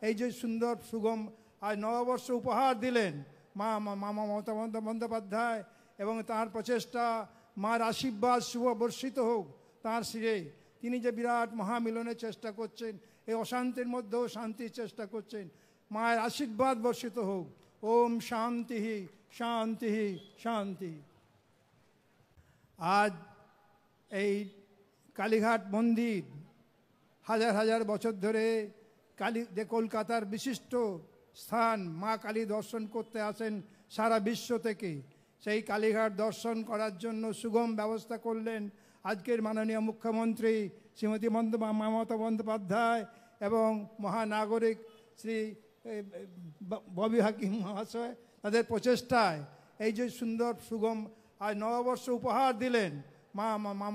এই যে সুন্দর সুগম আজ নববর্ষ উপহার দিলেন মা মমতা বন্দ্যোপাধ্যায়, এবং তার প্রচেষ্টা, মার আশীর্বাদ শুভ বর্ষিত হোক তার শিরে। তিনি যে বিরাট মহামিলনের চেষ্টা করছেন, এই অশান্তির মধ্যেও শান্তির চেষ্টা করছেন, মায়ের আশীর্বাদ বর্ষিত হোক। ওম শান্তি শান্তি শান্তি। আজ এই কালীঘাট মন্দির হাজার হাজার বছর ধরে যে কলকাতার বিশিষ্ট স্থান, মা কালী দর্শন করতে আসেন সারা বিশ্ব থেকে। সেই কালীঘাট দর্শন করার জন্য সুগম ব্যবস্থা করলেন আজকের মাননীয় মুখ্যমন্ত্রী শ্রীমতী মমতা বন্দ্যোপাধ্যায় এবং মহানাগরিক শ্রী ববি হাকিম মহাশয়। তাদের প্রচেষ্টায় এই যে সুন্দর সুগম আজ নববর্ষ উপহার দিলেন মা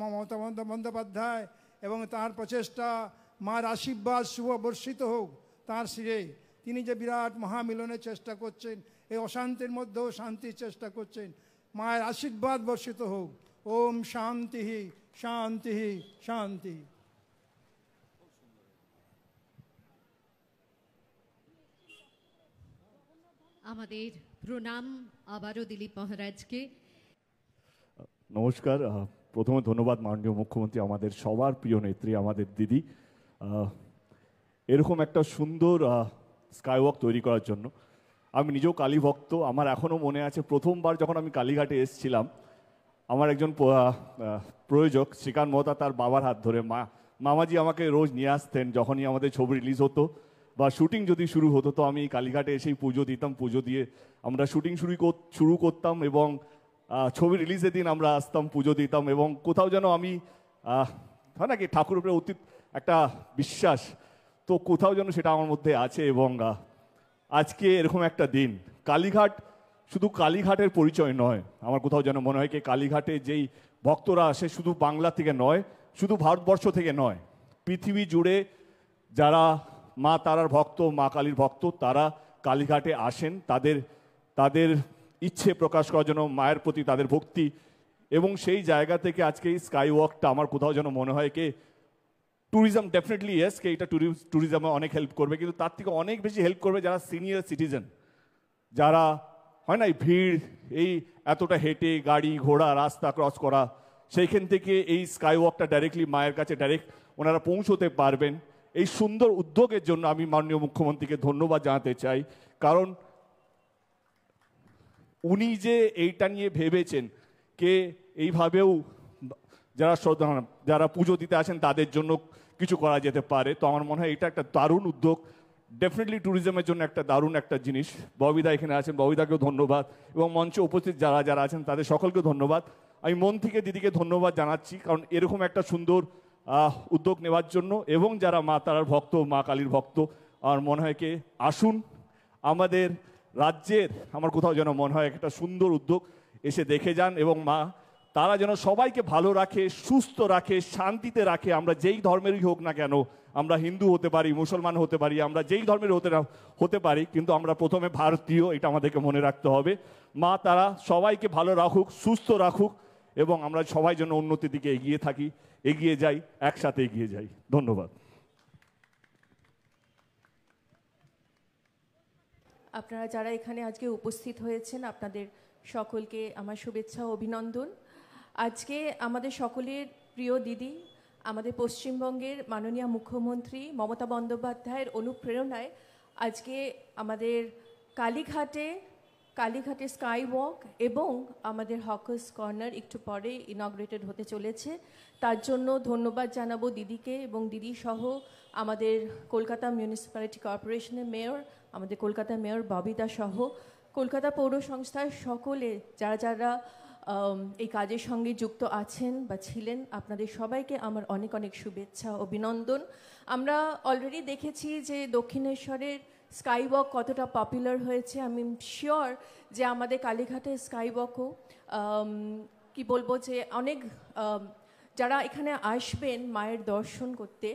মমতা বন্দ্যোপাধ্যায়, এবং তার প্রচেষ্টা, মার আশীর্বাদ শুভ বর্ষিত হোক তার শিরে। তিনি যে বিরাট মহামিলনের চেষ্টা করছেন, এই অশান্তির মধ্যেও শান্তির চেষ্টা করছেন, মায়ের আশীর্বাদ বর্ষিত হোক। ওম শান্তি শান্তি শান্তি। আমাদের প্রণাম আবারও দিলীপ মহারাজকে। নমস্কার। প্রথমে ধন্যবাদ মাননীয় মুখ্যমন্ত্রী, আমাদের সবার প্রিয় নেত্রী, আমাদের দিদি, এরকম একটা সুন্দর স্কাইওয়াক তৈরি করার জন্য। আমি নিজেও কালী ভক্ত। আমার এখনও মনে আছে প্রথমবার যখন আমি কালীঘাটে এসেছিলাম, আমার একজন প্রযোজক শ্রীকান্ত মহতা তার বাবার হাত ধরে মামাজি আমাকে রোজ নিয়ে আসতেন। যখনই আমাদের ছবি রিলিজ হতো বা শুটিং যদি শুরু হতো, তো আমি কালীঘাটে এসেই পুজো দিতাম। পুজো দিয়ে আমরা শুটিং শুরু করতাম এবং ছবি রিলিজের দিন আমরা আসতাম, পুজো দিতাম। এবং কোথাও যেন আমি হয় নাকি ঠাকুরের উপরে অতীত একটা বিশ্বাস, তো কোথাও যেন সেটা আমার মধ্যে আছে। এবং আজকে এরকম একটা দিন, কালীঘাট শুধু কালীঘাটের পরিচয় নয়, আমার কোথাও যেন মনে হয় কি কালীঘাটে যেই ভক্তরা আসে শুধু বাংলা থেকে নয়, শুধু ভারতবর্ষ থেকে নয়, পৃথিবী জুড়ে যারা মা তারার ভক্ত, মা কালীর ভক্ত, তারা কালীঘাটে আসেন তাদের ইচ্ছে প্রকাশ করার জন্য, মায়ের প্রতি তাদের ভক্তি। এবং সেই জায়গা থেকে আজকে এই স্কাই ওয়াকটা আমার কোথাও যেন মনে হয় কি ট্যুরিজম ডেফিনেটলি ইয়েস, কে এটা ট্যুরিজমে অনেক হেল্প করবে, কিন্তু তার থেকে অনেক বেশি হেল্প করবে যারা সিনিয়র সিটিজেন, যারা হয় না ভিড়, এই এতটা হেঁটে গাড়ি ঘোড়া রাস্তা ক্রস করা, সেইখান থেকে এই স্কাই ওয়াকটা ডাইরেক্টলি মায়ের কাছে ডাইরেক্ট ওনারা পৌঁছতে পারবেন। এই সুন্দর উদ্যোগের জন্য আমি মাননীয় মুখ্যমন্ত্রীকে ধন্যবাদ জানাতে চাই, কারণ উনি যে এইটা নিয়ে ভেবেছেন কে এইভাবেও যারা পুজো দিতে আসেন তাদের জন্য কিছু করা যেতে পারে। তো আমার মনে হয় এটা একটা দারুণ উদ্যোগ, ডেফিনেটলি ট্যুরিজমের জন্য একটা দারুণ একটা জিনিস। ববিদা এখানে আছেন, ববিদাকেও ধন্যবাদ, এবং মঞ্চে উপস্থিত যারা আছেন তাদের সকলকে ধন্যবাদ। আমি মন থেকে দিদিকে ধন্যবাদ জানাচ্ছি, কারণ এরকম একটা সুন্দর উদ্যোগ নেওয়ার জন্য। এবং যারা মা তারার ভক্ত, মা কালীর ভক্ত, আমার মনে হয় কি আসুন আমাদের রাজ্যের, আমার কোথাও যেন মনে হয় একটা সুন্দর উদ্যোগ, এসে দেখে যান। এবং মা তারা যেন সবাইকে ভালো রাখে, সুস্থ রাখে, শান্তিতে রাখে। আমরা যেই ধর্মেরই হোক না কেন, আমরা হিন্দু হতে পারি, মুসলমান হতে পারি, আমরা যেই ধর্মের হতে পারি, কিন্তু আমরা প্রথমে ভারতীয়, এটা আমাদেরকে মনে রাখতে হবে। মা তারা সবাইকে ভালো রাখুক, সুস্থ রাখুক, এবং আমরা সবাই যেন উন্নতির দিকে এগিয়ে থাকি, এগিয়ে যাই, একসাথে এগিয়ে যাই। ধন্যবাদ। আপনারা যারা এখানে আজকে উপস্থিত হয়েছেন, আপনাদের সকলকে আমার শুভেচ্ছা ও অভিনন্দন। আজকে আমাদের সকলের প্রিয় দিদি, আমাদের পশ্চিমবঙ্গের মাননীয় মুখ্যমন্ত্রী মমতা বন্দ্যোপাধ্যায়ের অনুপ্রেরণায় আজকে আমাদের কালীঘাটে স্কাই ওয়াক এবং আমাদের হকার্স কর্নার একটু পরে ইনগ্রেটেড হতে চলেছে। তার জন্য ধন্যবাদ জানাবো দিদিকে এবং দিদি সহ আমাদের কলকাতা মিউনিসিপ্যালিটি কর্পোরেশনের মেয়র, আমাদের কলকাতা মেয়র ববিদা সহ কলকাতা পৌর সংস্থার সকলে যারা এই কাজের সঙ্গে যুক্ত আছেন বা ছিলেন, আপনাদের সবাইকে আমার অনেক অনেক শুভেচ্ছা অভিনন্দন। আমরা অলরেডি দেখেছি যে দক্ষিণেশ্বরের স্কাই ওয়াক কতটা পপুলার হয়েছে। আমি শিওর যে আমাদের কালীঘাটের স্কাই ওয়াকও কি বলবো যে অনেক যারা এখানে আসবেন মায়ের দর্শন করতে,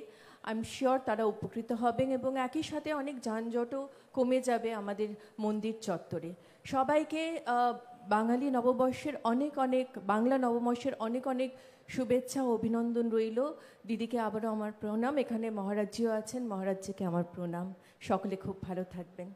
আই এম শিওর তারা উপকৃত হবেন এবং একই সাথে অনেক যানজটও কমে যাবে আমাদের মন্দির চত্বরে। সবাইকে বাঙালি নববর্ষের বাংলা নববর্ষের অনেক অনেক শুভেচ্ছা ও অভিনন্দন রইল। দিদিকে আবারও আমার প্রণাম। এখানে মহারাজজিও আছেন, মহারাজজিকে আমার প্রণাম। সকলে খুব ভালো থাকবেন।